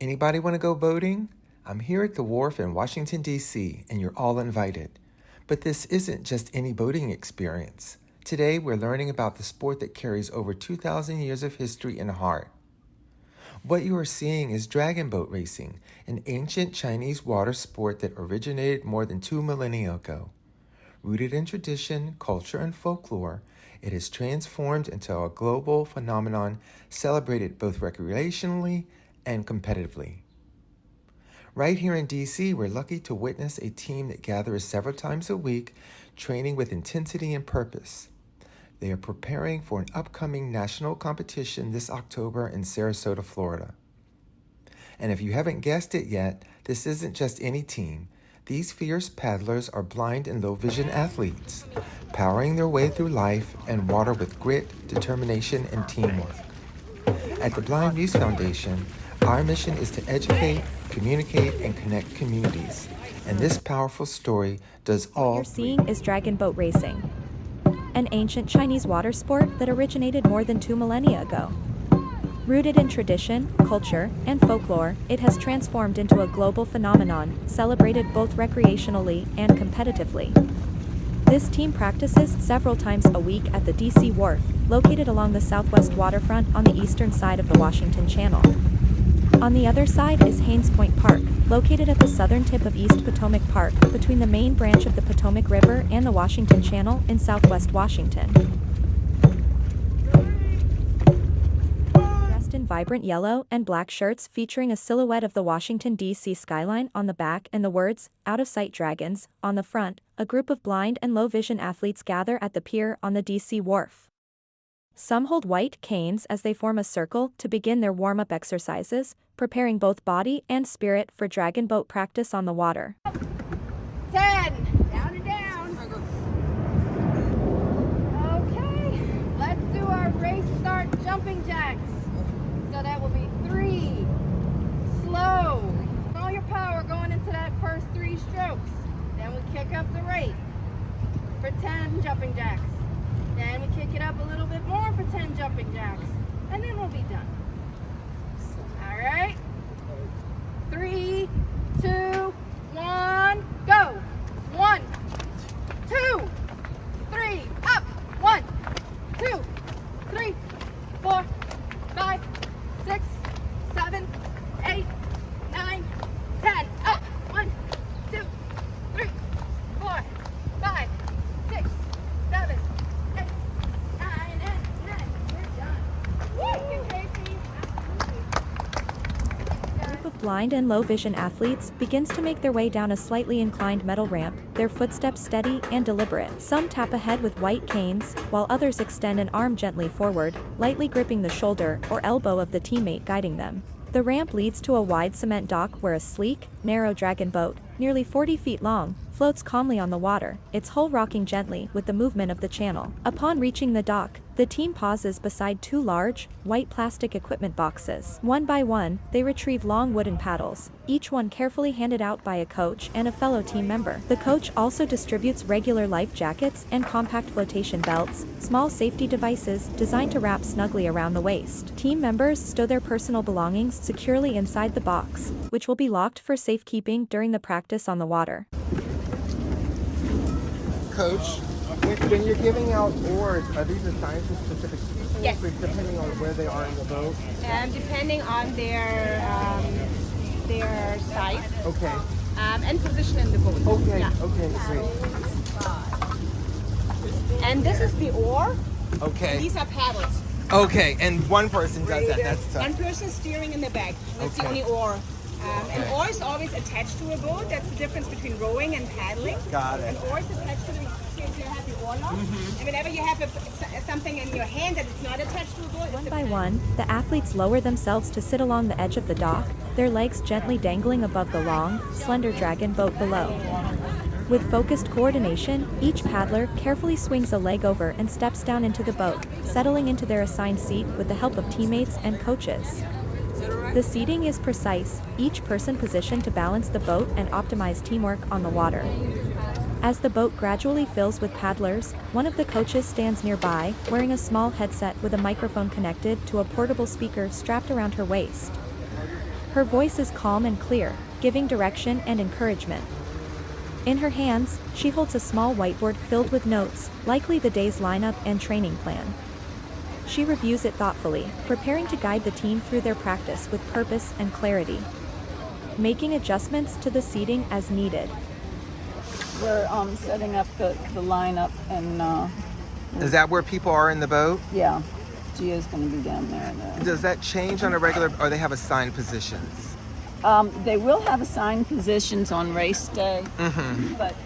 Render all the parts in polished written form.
Anybody want to go boating? I'm here at the wharf in Washington, D.C., and you're all invited. But this isn't just any boating experience. Today, we're learning about the sport that carries over 2,000 years of history and heart. What you are seeing is dragon boat racing, an ancient Chinese water sport that originated more than 2 millennia ago. Rooted in tradition, culture, and folklore, it has transformed into a global phenomenon celebrated both recreationally and competitively. Right here in DC, we're lucky to witness a team that gathers several times a week, training with intensity and purpose. They are preparing for an upcoming national competition this October in Sarasota, Florida. And if you haven't guessed it yet, this isn't just any team. These fierce paddlers are blind and low vision athletes, powering their way through life and water with grit, determination, and teamwork. At the Blind Muse Foundation, our mission is to educate, communicate, and connect communities. And this powerful story does all. What you're seeing is dragon boat racing, an ancient Chinese water sport that originated more than 2 millennia ago. Rooted in tradition, culture, and folklore, it has transformed into a global phenomenon, celebrated both recreationally and competitively. This team practices several times a week at the DC Wharf, located along the southwest waterfront on the eastern side of the Washington Channel. On the other side is Haynes Point Park, located at the southern tip of East Potomac Park, between the main branch of the Potomac River and the Washington Channel in southwest Washington. Dressed in vibrant yellow and black shirts featuring a silhouette of the Washington, D.C. skyline on the back and the words, "Out of Sight Dragons," on the front, a group of blind and low-vision athletes gather at the pier on the D.C. Wharf. Some hold white canes as they form a circle to begin their warm-up exercises, preparing both body and spirit for dragon boat practice on the water. 10, down and down. Okay, let's do our race start jumping jacks. So that will be 3, slow, all your power going into that first 3 strokes. Then we kick up the rate for 10 jumping jacks. Then we kick it up a little bit more for 10 jumping jacks. And then we'll be done. All right. 3, 2, 1, go. 1, 2, 3, up. 1, 2, 3, 4, 5, 6, 7, 8, 9, 10. Up. 1, 2, 3, 4, 5, 6, 7, 8, 9, and 10. We're done. Thank you, Casey. A group of blind and low-vision athletes begins to make their way down a slightly inclined metal ramp, their footsteps steady and deliberate. Some tap ahead with white canes, while others extend an arm gently forward, lightly gripping the shoulder or elbow of the teammate guiding them. The ramp leads to a wide cement dock where a sleek, narrow dragon boat, nearly 40 feet long, floats calmly on the water, its hull rocking gently with the movement of the channel. Upon reaching the dock, the team pauses beside 2 large, white plastic equipment boxes. One by one, they retrieve long wooden paddles, each one carefully handed out by a coach and a fellow team member. The coach also distributes regular life jackets and compact flotation belts, small safety devices designed to wrap snugly around the waist. Team members stow their personal belongings securely inside the box, which will be locked for safekeeping during the practice on the water. Coach, when you're giving out oars, are these assigned to specific people? Yes. Depending on where they are in the boat? Depending on their size Okay. and position in the boat. Okay. Yeah. Okay. Great. And this is the oar. Okay. These are paddles. Okay. And one person does that. That's tough. One person steering in the back. That's the Okay. only oar. An oar is always attached to a boat. That's the difference between rowing and paddling. Got it. An oar is attached to the, so you have the oar lock. And whenever you have something in your hand that is not attached to a boat, One by one, the athletes lower themselves to sit along the edge of the dock, their legs gently dangling above the long, slender dragon boat below. With focused coordination, each paddler carefully swings a leg over and steps down into the boat, settling into their assigned seat with the help of teammates and coaches. The seating is precise, each person positioned to balance the boat and optimize teamwork on the water. As the boat gradually fills with paddlers, one of the coaches stands nearby, wearing a small headset with a microphone connected to a portable speaker strapped around her waist. Her voice is calm and clear, giving direction and encouragement. In her hands, she holds a small whiteboard filled with notes, likely the day's lineup and training plan. She reviews it thoughtfully, preparing to guide the team through their practice with purpose and clarity, making adjustments to the seating as needed. We're setting up the lineup, and Is that where people are in the boat? yeah, Gia's going to be down there. Does that change on a regular, or they have assigned positions? They will have assigned positions on race day, but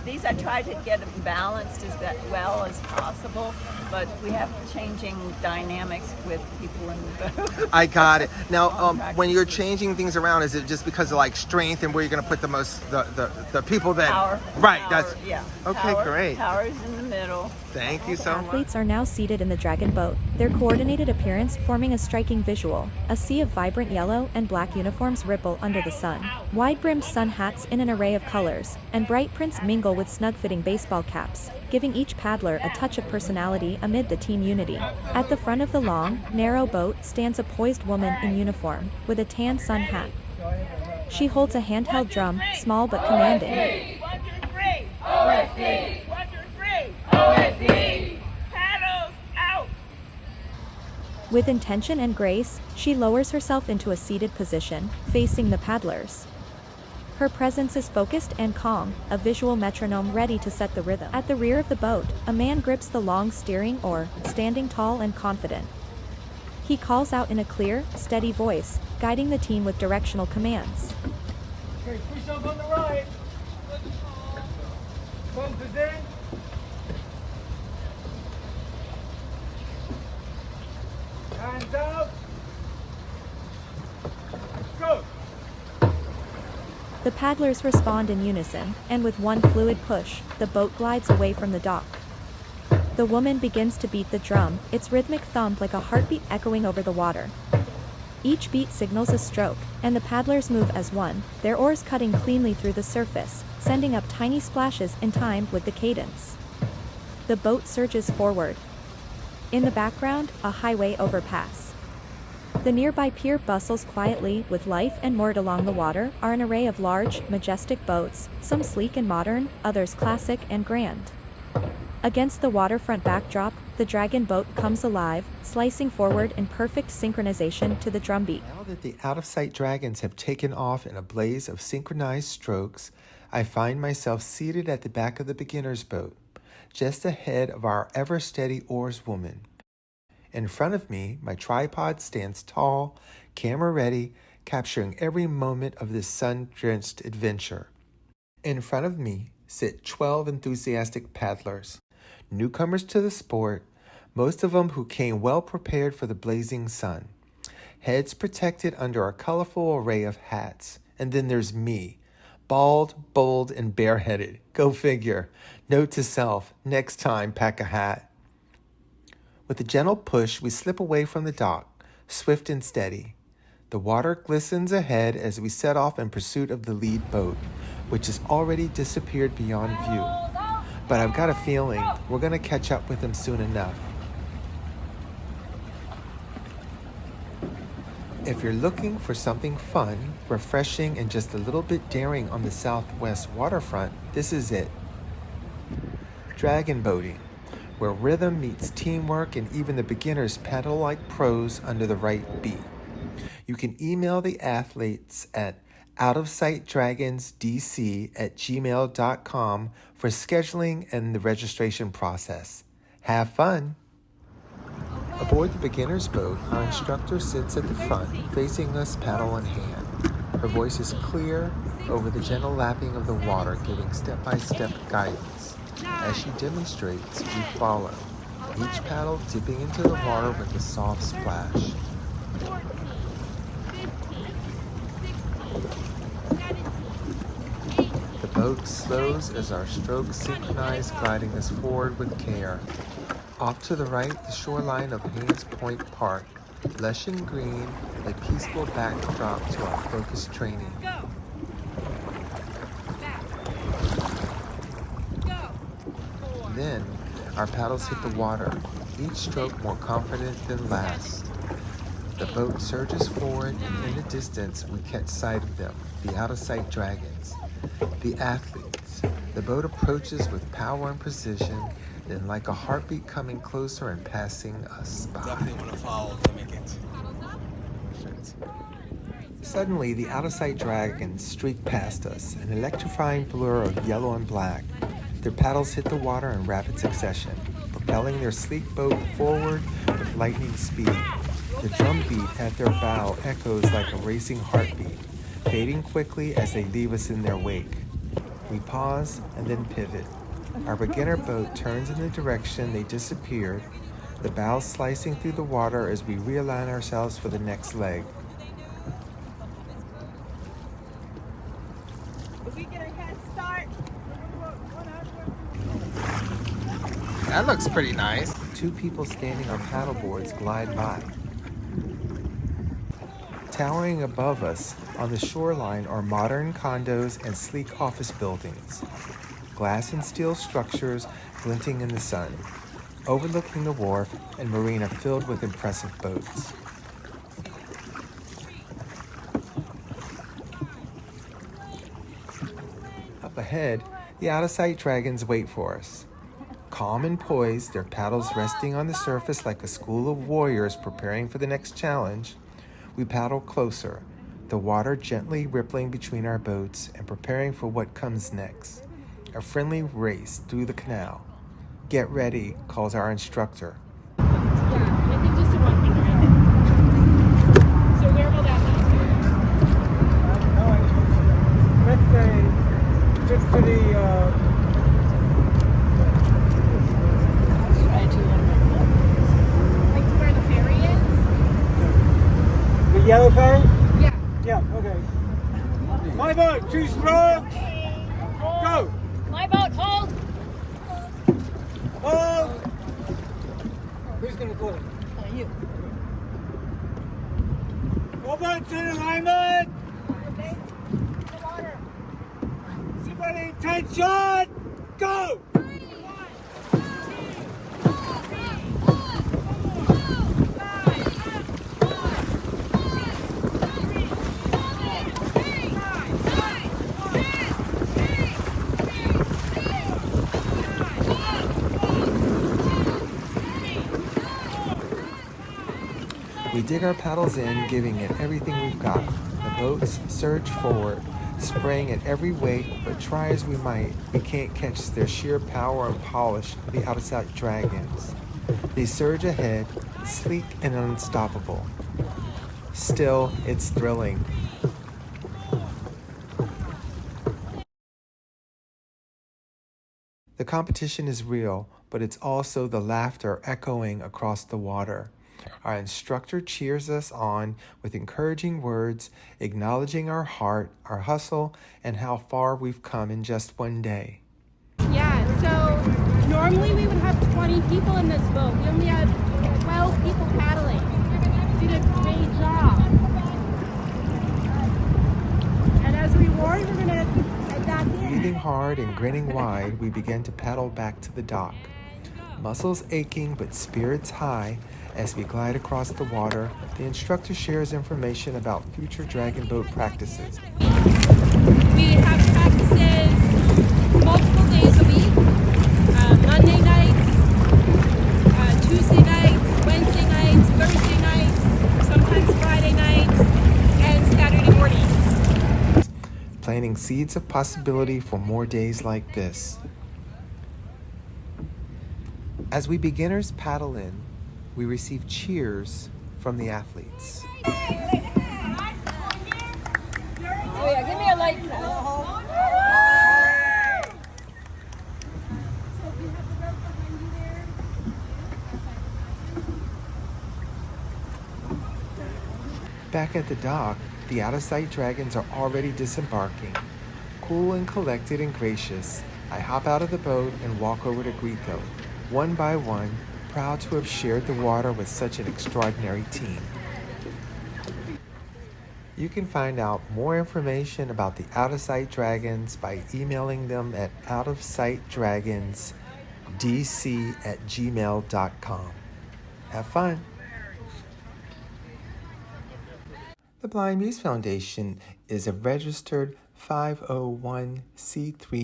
these I try to get them balanced as well as possible. But we have changing dynamics with people in the boat. I got it. Now, when you're changing things around, is it just because of like strength and where you're going to put the most the people that Power. Right. Power, That's yeah. okay. Power, Great. Power's in the middle. Thank you so much. Athletes are now seated in the Dragon boat, their coordinated appearance forming a striking visual. A sea of vibrant yellow and black uniforms ripple under the sun. Wide-brimmed sun hats in an array of colors, and bright prints mingle with snug-fitting baseball caps, giving each paddler a touch of personality amid the team unity. At the front of the long, narrow boat stands a poised woman in uniform, with a tan sun hat. She holds a handheld drum, small but commanding. Paddles out! With intention and grace, she lowers herself into a seated position, facing the paddlers. Her presence is focused and calm, a visual metronome ready to set the rhythm. At the rear of the boat, a man grips the long steering oar, standing tall and confident. He calls out in a clear, steady voice, guiding the team with directional commands. Okay, push up on the right. Bump is in. Hands out. Go. The paddlers respond in unison, and with one fluid push, the boat glides away from the dock. The woman begins to beat the drum, its rhythmic thump like a heartbeat echoing over the water. Each beat signals a stroke, and the paddlers move as one, their oars cutting cleanly through the surface, sending up tiny splashes in time with the cadence. The boat surges forward. In the background, a highway overpass. The nearby pier bustles quietly, with life, and moored along the water are an array of large, majestic boats, some sleek and modern, others classic and grand. Against the waterfront backdrop, the Dragon boat comes alive, slicing forward in perfect synchronization to the drumbeat. Now that the out-of-sight dragons have taken off in a blaze of synchronized strokes, I find myself seated at the back of the beginner's boat, just ahead of our ever-steady oarswoman. In front of me, my tripod stands tall, camera ready, capturing every moment of this sun-drenched adventure. In front of me sit 12 enthusiastic paddlers, newcomers to the sport, most of them who came well prepared for the blazing sun, heads protected under a colorful array of hats. And then there's me, bald, bold, and bareheaded. Go figure. Note to self, next time pack a hat. With a gentle push, we slip away from the dock, swift and steady. The water glistens ahead as we set off in pursuit of the lead boat, which has already disappeared beyond view. But I've got a feeling we're going to catch up with them soon enough. If you're looking for something fun, refreshing, and just a little bit daring on the Southwest waterfront, this is it. Dragon boating, where rhythm meets teamwork and even the beginners paddle like pros under the right beat. You can email the athletes at outofsightdragonsdc@gmail.com for scheduling and the registration process. Have fun! Aboard the beginner's boat, our instructor sits at the front, facing us paddle in hand. Her voice is clear over the gentle lapping of the water, giving step-by-step guidance. As she demonstrates, we follow, each paddle dipping into the water with a soft splash. The boat slows as our strokes synchronize, gliding us forward with care. Off to the right, the shoreline of Haynes Point Park, lush and green, a peaceful backdrop to our focused training. Then, our paddles hit the water, each stroke more confident than last. The boat surges forward, and in the distance, we catch sight of them, the out-of-sight dragons, the athletes. The boat approaches with power and precision, then like a heartbeat coming closer and passing us by. Definitely want to follow to make it. Suddenly, the out-of-sight dragons streak past us, an electrifying blur of yellow and black. Their paddles hit the water in rapid succession, propelling their sleek boat forward with lightning speed. The drumbeat at their bow echoes like a racing heartbeat, fading quickly as they leave us in their wake. We pause and then pivot. Our beginner boat turns in the direction they disappeared, the bow slicing through the water as we realign ourselves for the next leg. If we get a head start, That looks pretty nice. Two people standing on paddleboards glide by. Towering above us on the shoreline are modern condos and sleek office buildings. Glass and steel structures glinting in the sun, overlooking the wharf and marina filled with impressive boats. Up ahead, the out-of-sight dragons wait for us. Calm and poised, their paddles resting on the surface like a school of warriors preparing for the next challenge, we paddle closer, the water gently rippling between our boats and preparing for what comes next. A friendly race through the canal. "Get ready," calls our instructor. yeah, I think just to 100. So where will that be? Let's say just to the Like to where the ferry is? yellow ferry? Yeah. Yeah, okay. My boat, 2 strokes. Go. My boat, hold! Hold. Who's going to call it? You. All boats in alignment. Somebody, attention. Go. We dig our paddles in, giving it everything we've got. The boats surge forward, spraying at every wake, but try as we might, we can't catch their sheer power and polish of the out-of-sight dragons. They surge ahead, sleek and unstoppable. Still, it's thrilling. The competition is real, but it's also the laughter echoing across the water. Our instructor cheers us on with encouraging words, acknowledging our heart, our hustle, and how far we've come in just one day. Yeah, so normally we would have 20 people in this boat. We only had 12 people paddling. Did a great job. And as a reward, we're going to head back in. Breathing hard and grinning wide, we begin to paddle back to the dock. Muscles aching but spirits high, as we glide across the water, the instructor shares information about future dragon boat practices. We have practices multiple days a week. Monday nights, Tuesday nights, Wednesday nights, Thursday nights, sometimes Friday nights, and Saturday mornings. Planting seeds of possibility for more days like this. As we beginners paddle in, we receive cheers from the athletes. Oh yeah, give me a light. Back at the dock, the out-of-sight dragons are already disembarking. Cool and collected and gracious, I hop out of the boat and walk over to greet them, one by one, proud to have shared the water with such an extraordinary team. You can find out more information about the out-of-sight dragons by emailing them at outofsightdragonsdc@gmail.com. Have fun! The Blind Muse Foundation is a registered 501c3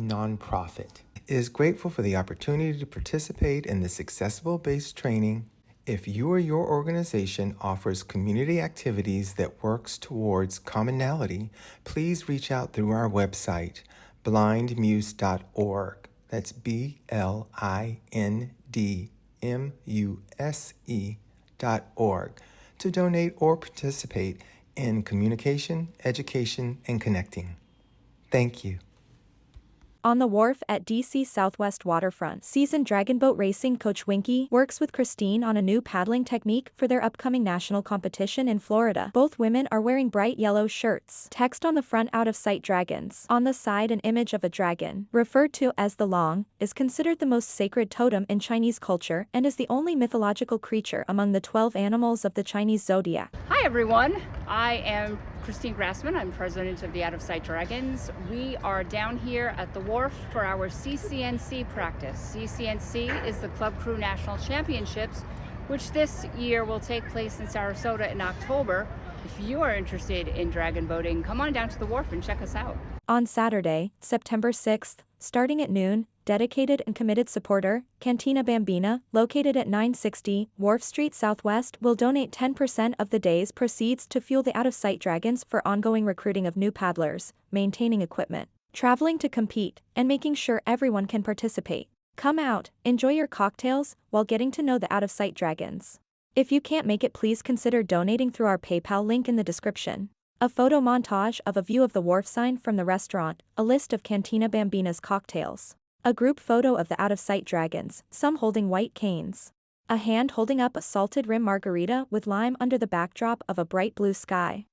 nonprofit. It is grateful for the opportunity to participate in this accessible-based training. If you or your organization offers community activities that works towards commonality, please reach out through our website, blindmuse.org. That's blindmuse.org to donate or participate in communication, education, and connecting. Thank you. On the wharf at DC Southwest Waterfront, seasoned dragon boat racing coach Winky works with Christine on a new paddling technique for their upcoming national competition in Florida. Both women are wearing bright yellow shirts. Text on the front out of sight dragons. On the side an image of a dragon, referred to as the Long, is considered the most sacred totem in Chinese culture and is the only mythological creature among the 12 animals of the Chinese zodiac. Hi everyone, I am Christine Grassman. I'm president of the Out of Sight Dragons. We are down here at the wharf for our CCNC practice. CCNC is the Club Crew National Championships, which this year will take place in Sarasota in October. If you are interested in dragon boating, come on down to the wharf and check us out. On Saturday, September 6th, starting at noon, dedicated and committed supporter, Cantina Bambina, located at 960 Wharf Street Southwest, will donate 10% of the day's proceeds to fuel the Out of Sight Dragons for ongoing recruiting of new paddlers, maintaining equipment, traveling to compete, and making sure everyone can participate. Come out, enjoy your cocktails, while getting to know the Out of Sight Dragons. If you can't make it, please consider donating through our PayPal link in the description. A photo montage of a view of the wharf sign from the restaurant, a list of Cantina Bambina's cocktails. A group photo of the Out of Sight Dragons, some holding white canes. A hand holding up a salted rim margarita with lime under the backdrop of a bright blue sky.